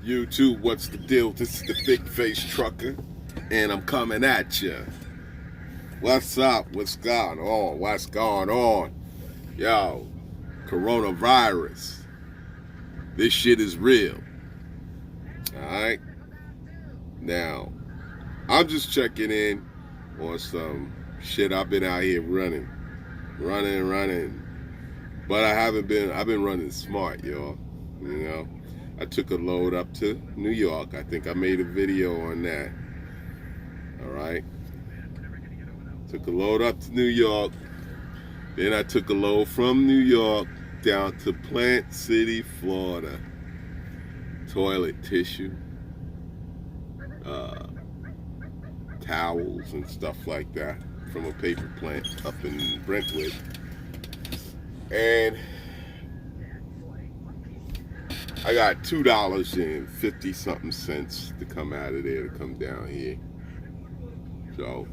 YouTube, what's the deal? This is the Big Face Trucker, and I'm coming at you. What's up? What's going on? What's going on? Yo, coronavirus. This shit is real. Alright? Now, I'm just checking in on some shit. I've been out here running. But I've been running smart, y'all. You know? I took a load up to New York. I think I made a video on that. Alright? Took a load up to New York. Then I took a load from New York down to Plant City, Florida. Toilet tissue, towels and stuff like that from a paper plant up in Brentwood. And I got $2.50 something cents to come out of there to come down here. So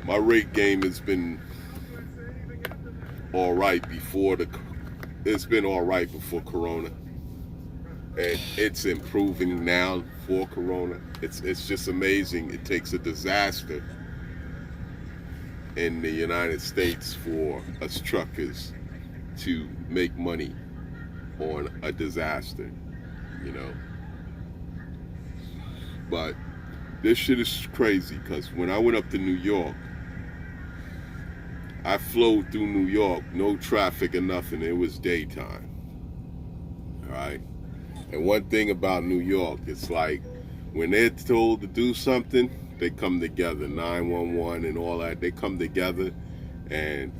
my rate game has been all right before Corona, and it's improving now for Corona. It's just amazing. It takes a disaster in the United States for us truckers to make money on a disaster, you know. But this shit is crazy because when I went up to New York, I flowed through New York, no traffic or nothing. It was daytime. All right. And one thing about New York, it's like when they're told to do something, they come together. 911 and all that, they come together and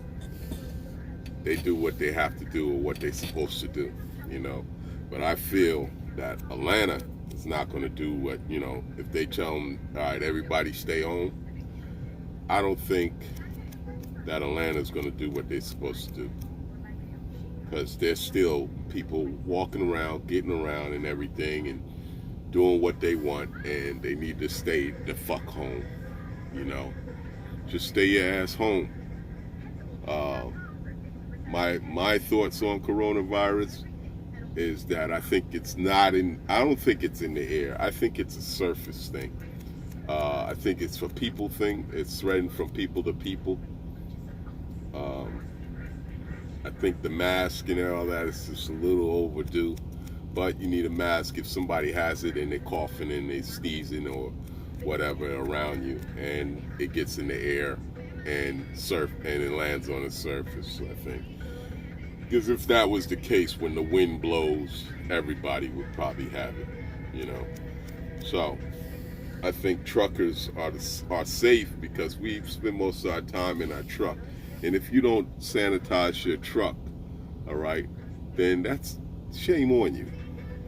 they do what they have to do or what they're supposed to do, you know. But I feel that Atlanta is not going to do what, you know, if they tell them, all right, everybody stay home, I don't think that Atlanta's going to do what they're supposed to do, because there's still people walking around, getting around and everything and doing what they want, and they need to stay the fuck home, you know. Just stay your ass home. My thoughts on coronavirus is that I don't think it's in the air. I think it's a surface thing. I think it's a people thing. It's spreading from people to people. I think the mask and all that is just a little overdue, but you need a mask if somebody has it and they're coughing and they're sneezing or whatever around you, and it gets in the air and it lands on the surface, I think. Because if that was the case, when the wind blows, everybody would probably have it, you know. So I think truckers are safe because we spend most of our time in our truck. And if you don't sanitize your truck, all right, then that's shame on you,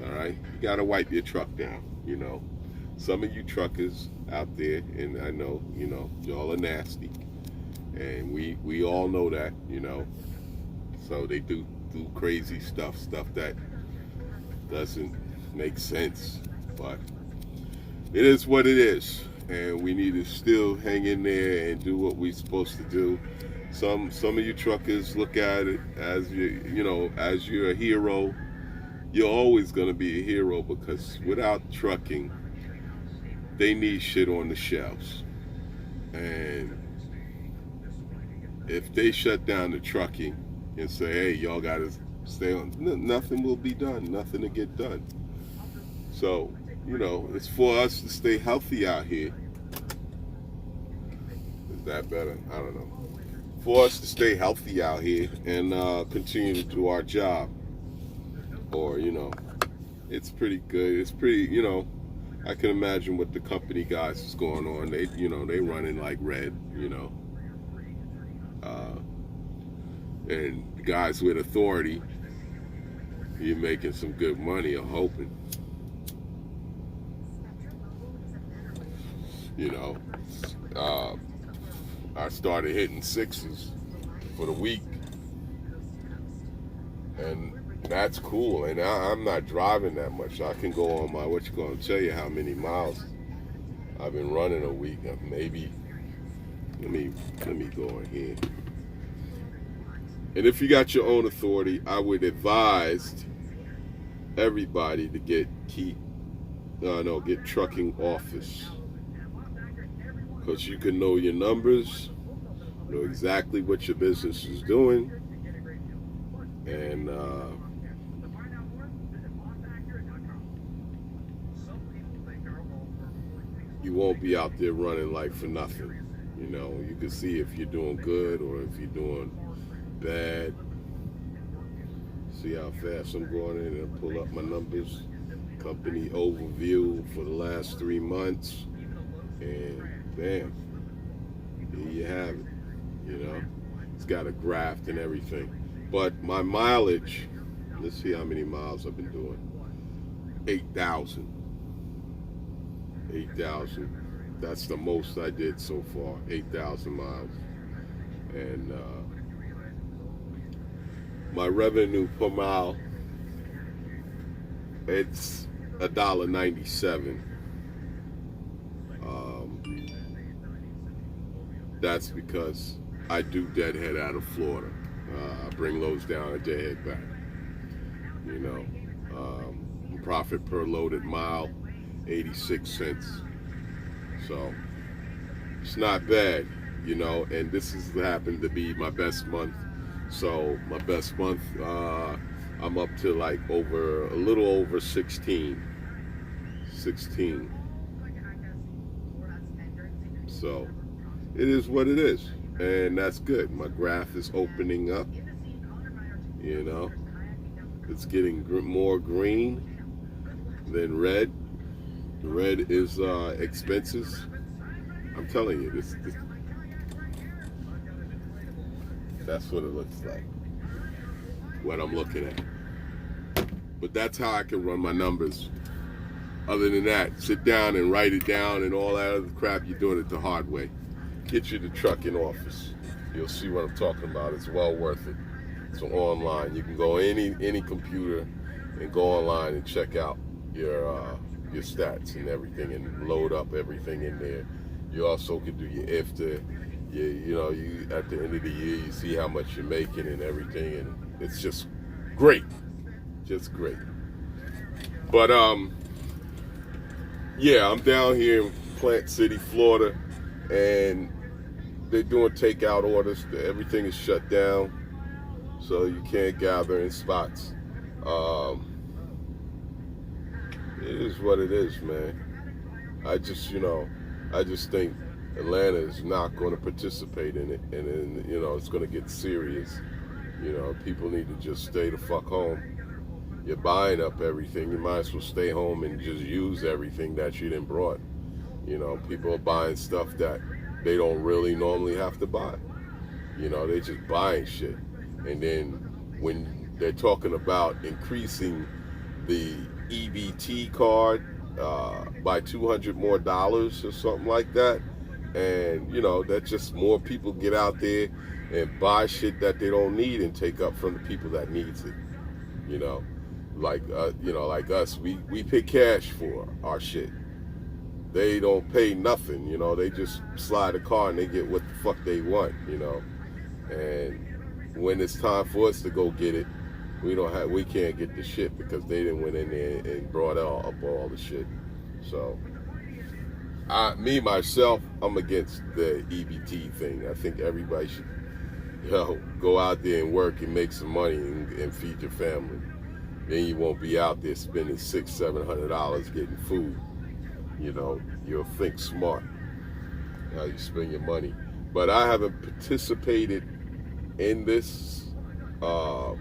all right? You got to wipe your truck down, you know. Some of you truckers out there, and I know, you know, y'all are nasty. And we all know that, you know. So they do crazy stuff that doesn't make sense. But it is what it is. And we need to still hang in there and do what we're supposed to do. Some of you truckers look at it as as you're a hero. You're always gonna be a hero, because without trucking, they need shit on the shelves. And if they shut down the trucking and say, hey, y'all gotta stay on, nothing will be done, nothing to get done. So, you know, it's for us to stay healthy out here. Is that better? I don't know. For us to stay healthy out here and continue to do our job. Or, you know, it's pretty good. It's pretty, you know, I can imagine what the company guys is going on. They, you know, they running like red, you know. And the guys with authority, you're making some good money, I'm hoping. You know, I started hitting sixes for the week, and that's cool. And I'm not driving that much. I can go on my, tell you how many miles I've been running a week. Maybe, let me go in here. And if you got your own authority, I would advise everybody to get trucking office, because you can know your numbers, know exactly what your business is doing, and you won't be out there running like for nothing. You know, you can see if you're doing good or if you're doing bad. See how fast I'm going in and pull up my numbers. Company overview for the last 3 months. And bam, here you have it. You know, it's got a graph and everything. But my mileage, let's see how many miles I've been doing. 8,000. 8,000. That's the most I did so far. 8,000 miles. And my revenue per mile, it's $1.97. That's because I do deadhead out of Florida. I bring loads down and deadhead back. You know, profit per loaded mile, 86 cents. So it's not bad, you know. And this has happened to be my best month. So my best month, I'm up to like a little over 16. So it is what it is, and that's good. My graph is opening up. You know, it's getting more green than red. Red is expenses. I'm telling you, this that's what it looks like. What I'm looking at. But that's how I can run my numbers. Other than that, sit down and write it down and all that other crap, you're doing it the hard way. Get you the trucking office. You'll see what I'm talking about. It's well worth it. It's online. You can go any computer and go online and check out your stats and everything and load up everything in there. You also can do your IFTA. You at the end of the year, you see how much you're making and everything, and it's just great. Just great. But yeah, I'm down here in Plant City, Florida, and they're doing takeout orders. Everything is shut down, so you can't gather in spots. It is what it is, man. I just think Atlanta is not going to participate in it, and then it's going to get serious. People need to just stay the fuck home. You're buying up everything. You might as well stay home and just use everything that you done brought. People are buying stuff that they don't really normally have to buy. They're just buying shit. And then when they're talking about increasing the EBT card by $200 more or something like that, and that just more people get out there and buy shit that they don't need and take up from the people that needs it. Like us, we pay cash for our shit. They don't pay nothing, they just slide a car and they get what the fuck they want, and when it's time for us to go get it, we can't get the shit because they didn't went in there and brought up all the shit. So myself, I'm against the EBT thing. I think everybody should go out there and work and make some money and feed your family. Then you won't be out there spending $600-700 getting food. You'll think smart how you spend your money. But I haven't participated in this. I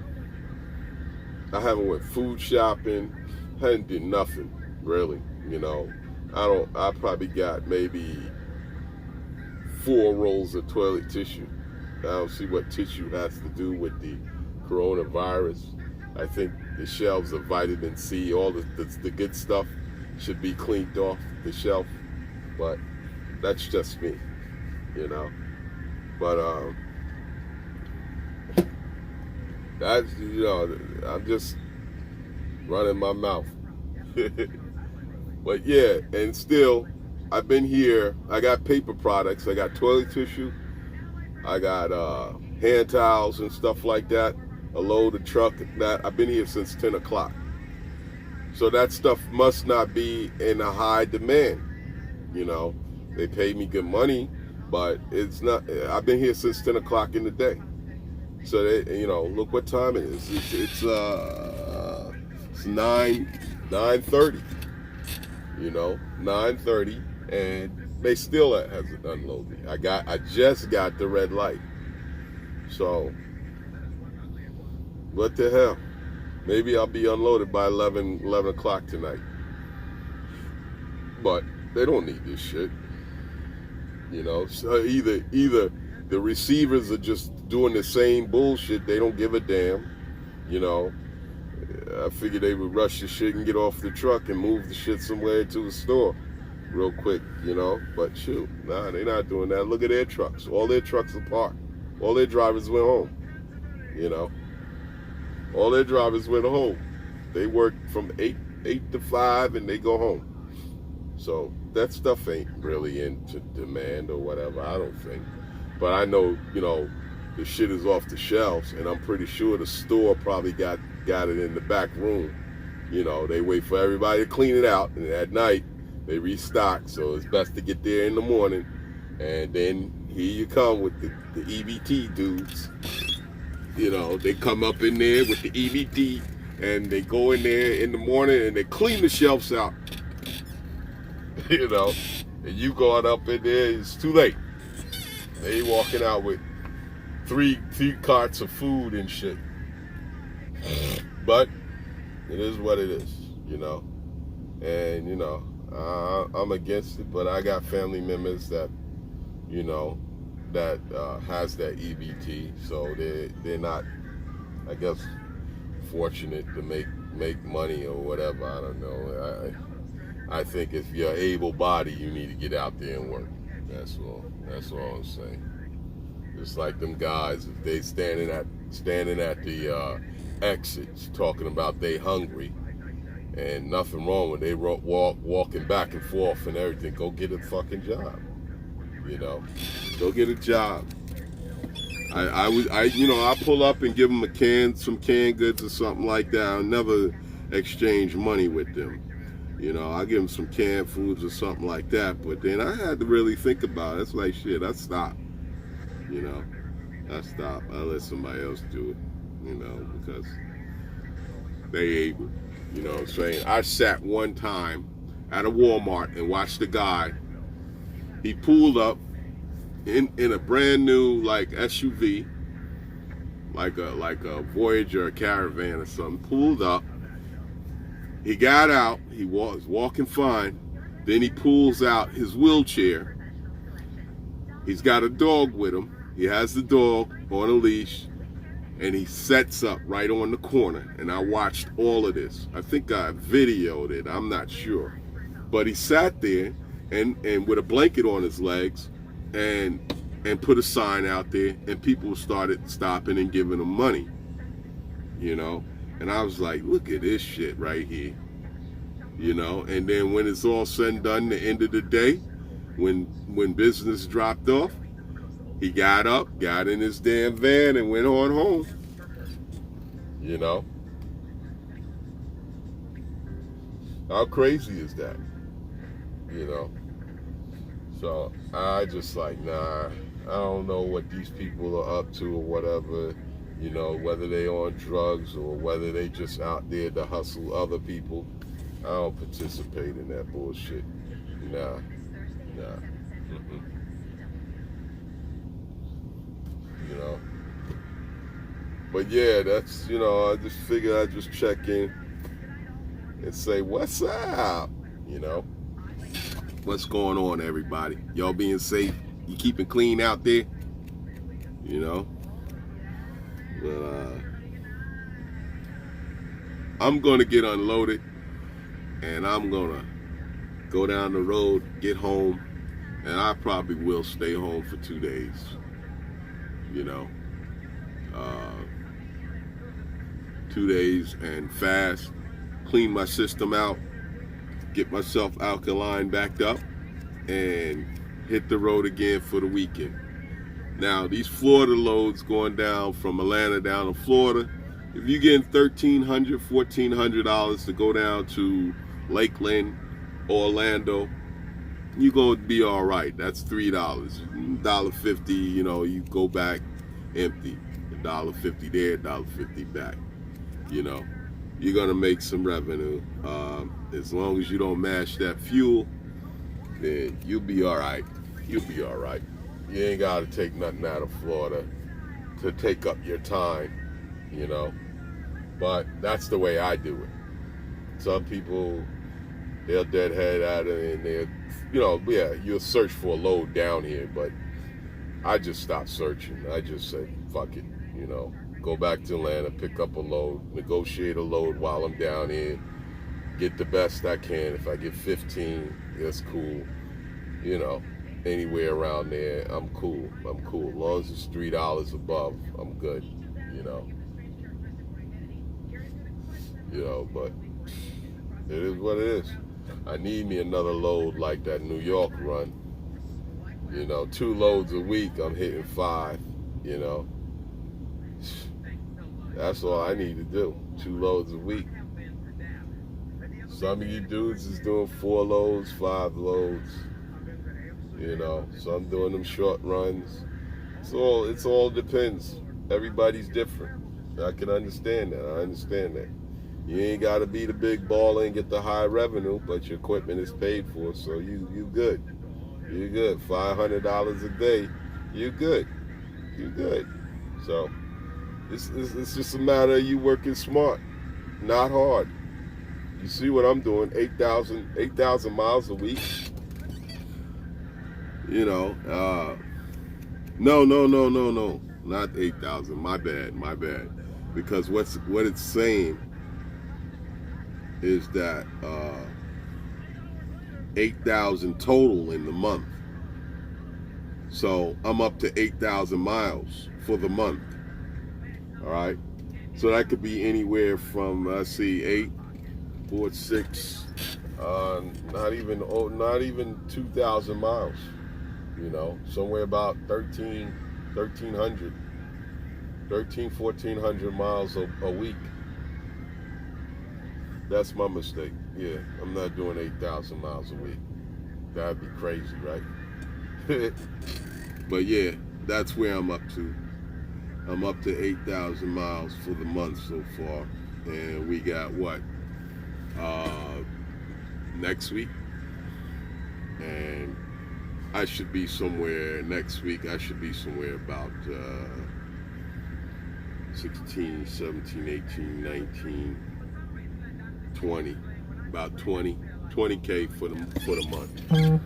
haven't went food shopping. Hadn't did nothing really. I probably got maybe 4 rolls of toilet tissue. I don't see what tissue has to do with the coronavirus. I think the shelves of vitamin C, all the good stuff should be cleaned off the shelf. But that's just me, But that's I'm just running my mouth. But yeah, and still, I've been here. I got paper products. I got toilet tissue. I got hand towels and stuff like that, a load of truck. That I've been here since 10 o'clock. So that stuff must not be in a high demand. You know, they pay me good money, but it's not. I've been here since 10 o'clock in the day. So they, you know, look what time it is. It's 9:30. You know, 9:30, and they still hasn't unloaded me. I just got the red light. So what the hell? Maybe I'll be unloaded by 11 o'clock tonight. But they don't need this shit. You know, so either the receivers are just doing the same bullshit. They don't give a damn. You know, I figured they would rush the shit and get off the truck and move the shit somewhere to the store real quick, you know. But shoot, nah, they're not doing that. Look at their trucks. All their trucks are parked. All their drivers went home, you know. All their drivers went home. They work from 8 to 5 and they go home. So that stuff ain't really into demand or whatever, I don't think. But I know, you know, the shit is off the shelves, and I'm pretty sure the store probably got it in the back room. You know, they wait for everybody to clean it out, and at night they restock. So it's best to get there in the morning, and then here you come with the EBT dudes. You know, they come up in there with the EBT, and they go in there in the morning and they clean the shelves out. You know, and you going up in there, it's too late. They walking out with three carts of food and shit. But it is what it is, you know. And, you know, I'm against it, but I got family members that, you know, that has that EBT, so they're not, I guess, fortunate to make money or whatever. I don't know. I think if you're able-bodied, you need to get out there and work. That's all I'm saying. It's like them guys, if they standing at the exits talking about they hungry, and nothing wrong with they walking back and forth and everything. Go get a fucking job. You know, go get a job. I pull up and give them some canned goods or something like that. I'll never exchange money with them. You know, I give them some canned foods or something like that. But then I had to really think about it. It's like, shit, I stopped. You know, I stopped. I let somebody else do it, you know, because they able. You know what I'm saying? I sat one time at a Walmart and watched a guy. He pulled up in a brand new like SUV, like a Voyager, a Caravan or something. Pulled up. He got out. He was walking fine. Then he pulls out his wheelchair. He's got a dog with him. He has the dog on a leash, and he sets up right on the corner. And I watched all of this. I think I videoed it. I'm not sure, but he sat there and with a blanket on his legs, and put a sign out there, and people started stopping and giving him money. You know, and I was like, look at this shit right here. You know, and then when it's all said and done, the end of the day, when business dropped off, he got up, got in his damn van, and went on home. You know? How crazy is that? You know? So I just like, nah, I don't know what these people are up to or whatever. You know, whether they on drugs or whether they just out there to hustle other people. I don't participate in that bullshit. Nah. You know. But yeah, that's, you know, I just figured I'd just check in and say, what's up? You know. What's going on, everybody? Y'all being safe? You keeping clean out there? You know. But I'm gonna get unloaded, and I'm gonna go down the road, get home, and I probably will stay home for 2 days. You know, 2 days and fast, clean my system out, get myself alkaline backed up, and hit the road again for the weekend. Now, these Florida loads going down from Atlanta down to Florida, if you're getting $1,300, $1,400 to go down to Lakeland, Orlando, you're going to be all right. That's $3. $1.50, you go back empty. $1.50 there, $1.50 back. You're going to make some revenue. As long as you don't mash that fuel, then you'll be all right. You'll be all right. You ain't got to take nothing out of Florida to take up your time, But that's the way I do it. Some people, they'll deadhead at it and they'll, you'll search for a load down here, but I just stopped searching. I just said, fuck it, go back to Atlanta, pick up a load, negotiate a load while I'm down here, get the best I can. If I get 15, that's cool. Anywhere around there, I'm cool. As long as it's $3 above, I'm good. But it is what it is. I need me another load like that New York run. 2 loads a week, I'm hitting 5. That's all I need to do. 2 loads a week. Some of you dudes is doing 4 loads, 5 loads. Some doing them short runs. It all depends. Everybody's different. I can understand that. I understand that. You ain't got to be the big baller and get the high revenue, but your equipment is paid for, so you good. You're good. $500 a day, you're good. You're good. So it's just a matter of you working smart, not hard. You see what I'm doing? 8,000 miles a week. No, not 8,000. My bad. Because what it's saying is that 8,000 total in the month. So I'm up to 8,000 miles for the month. All right. So that could be anywhere from 8, 4, 6, not even 2,000 miles. Somewhere about 1,400 miles a week. That's my mistake. Yeah, I'm not doing 8,000 miles a week. That'd be crazy, right? But yeah, that's where I'm up to. I'm up to 8,000 miles for the month so far. And we got what? Next week? And I should be somewhere next week. I should be somewhere about 16, 17, 18, 19, 20, about 20K for the month. And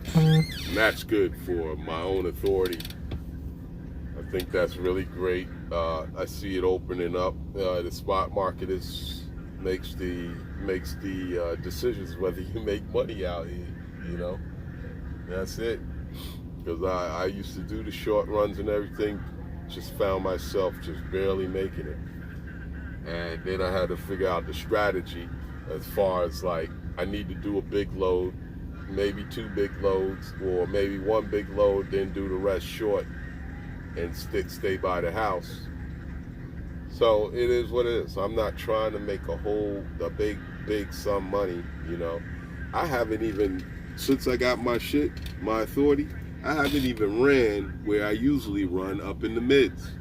that's good for my own authority. I think that's really great. I see it opening up. The spot market makes the decisions whether you make money out here. That's it. Because I used to do the short runs and everything, just found myself just barely making it. And then I had to figure out the strategy as far as like, I need to do a big load, maybe 2 big loads, or maybe 1 big load, then do the rest short and stay by the house. So it is what it is. I'm not trying to make a big sum money, I haven't even, since I got my authority, I haven't even ran where I usually run up in the mids.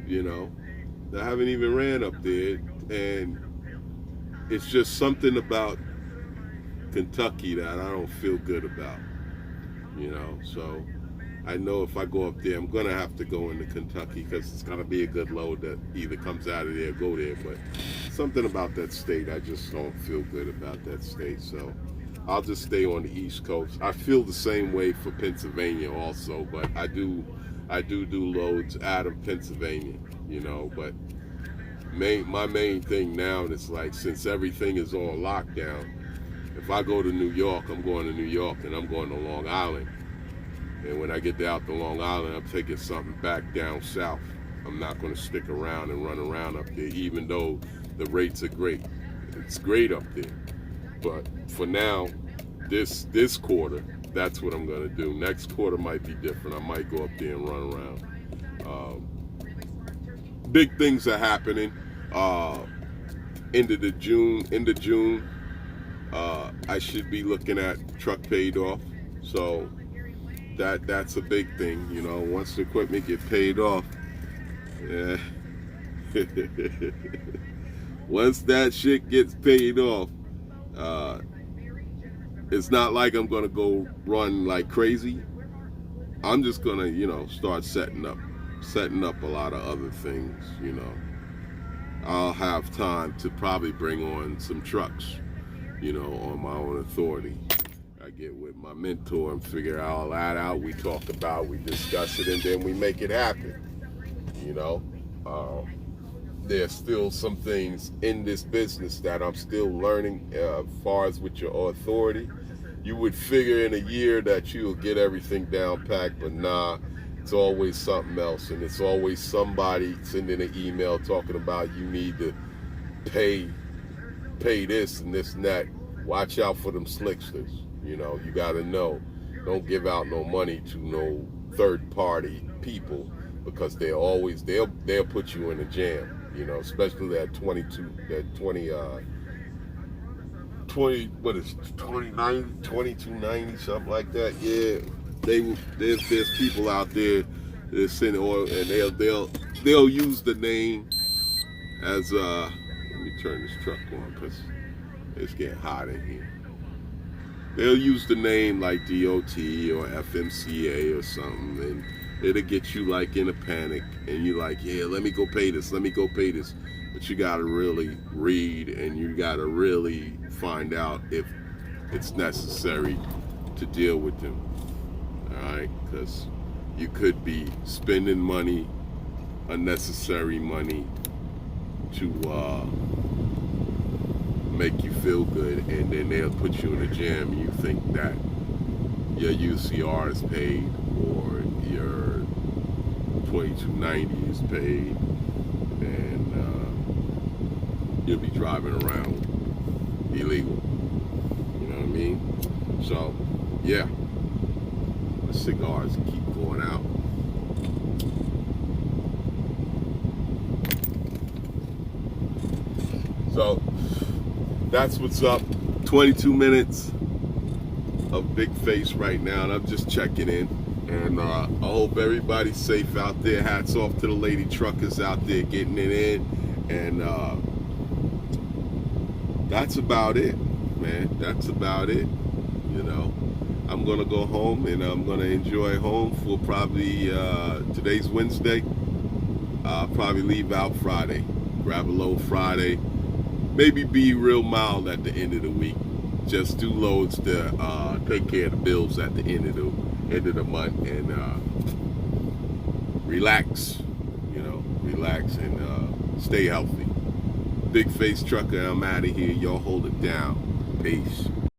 I haven't even ran up there, and it's just something about Kentucky that I don't feel good about. So I know if I go up there, I'm gonna have to go into Kentucky because it's gonna be a good load that either comes out of there or go there. But something about that state, I just don't feel good about that state. So I'll just stay on the East Coast. I feel the same way for Pennsylvania also, but I do loads out of Pennsylvania, but my main thing now is like, since everything is on lockdown, if I go to New York, I'm going to New York and I'm going to Long Island. And when I get out to Long Island, I'm taking something back down south. I'm not going to stick around and run around up there, even though the rates are great. It's great up there. But for now, this quarter, that's what I'm going to do. Next quarter might be different. I might go up there and run around. Um, Big things are happening. End of June, I should be looking at truck paid off. So that's a big thing, you know. Once the equipment get paid off, yeah. Once that shit gets paid off, uh, it's not like I'm gonna go run like crazy. I'm just gonna, you know, start setting up a lot of other things, you know. I'll have time to probably bring on some trucks, you know, on my own authority. I get with my mentor and figure all that out. We talk about, we discuss it, and then we make it happen, you know. There's still some things in this business that I'm still learning as far as with your authority. You would figure in a year that you'll get everything down packed, but nah, it's always something else, and it's always somebody sending an email talking about you need to pay this and this and that. Watch out for them slicksters. You know, you gotta know. Don't give out no money to no third party people, because they'll put you in a jam. You know, especially that 2290, something like that. Yeah, there's people out there that send oil, and they'll use the name as let me turn this truck on because it's getting hot in here. They'll use the name like DOT or FMCA or something, and it'll get you like in a panic, and you're like, yeah, let me go pay this. But you gotta really read, and you gotta really find out if it's necessary to deal with them. All right, because you could be spending money, unnecessary money, to make you feel good, and then they'll put you in a jam, and you think that your UCR is paid or your 2290 is paid, and you'll be driving around illegal. You know what I mean? So, yeah, the cigars keep going out. So that's what's up. 22 minutes of Big Face right now, and I'm just checking in. And I hope everybody's safe out there. Hats off to the lady truckers out there getting it in. And that's about it, man. That's about it. You know, I'm gonna go home, and I'm gonna enjoy home for probably today's Wednesday. I'll probably leave out Friday, grab a load Friday, maybe be real mild at the end of the week. Just do loads to take care of the bills at the end of the month, and relax. You know, relax and stay healthy. Big Face Trucker, I'm out of here. Y'all hold it down. Peace.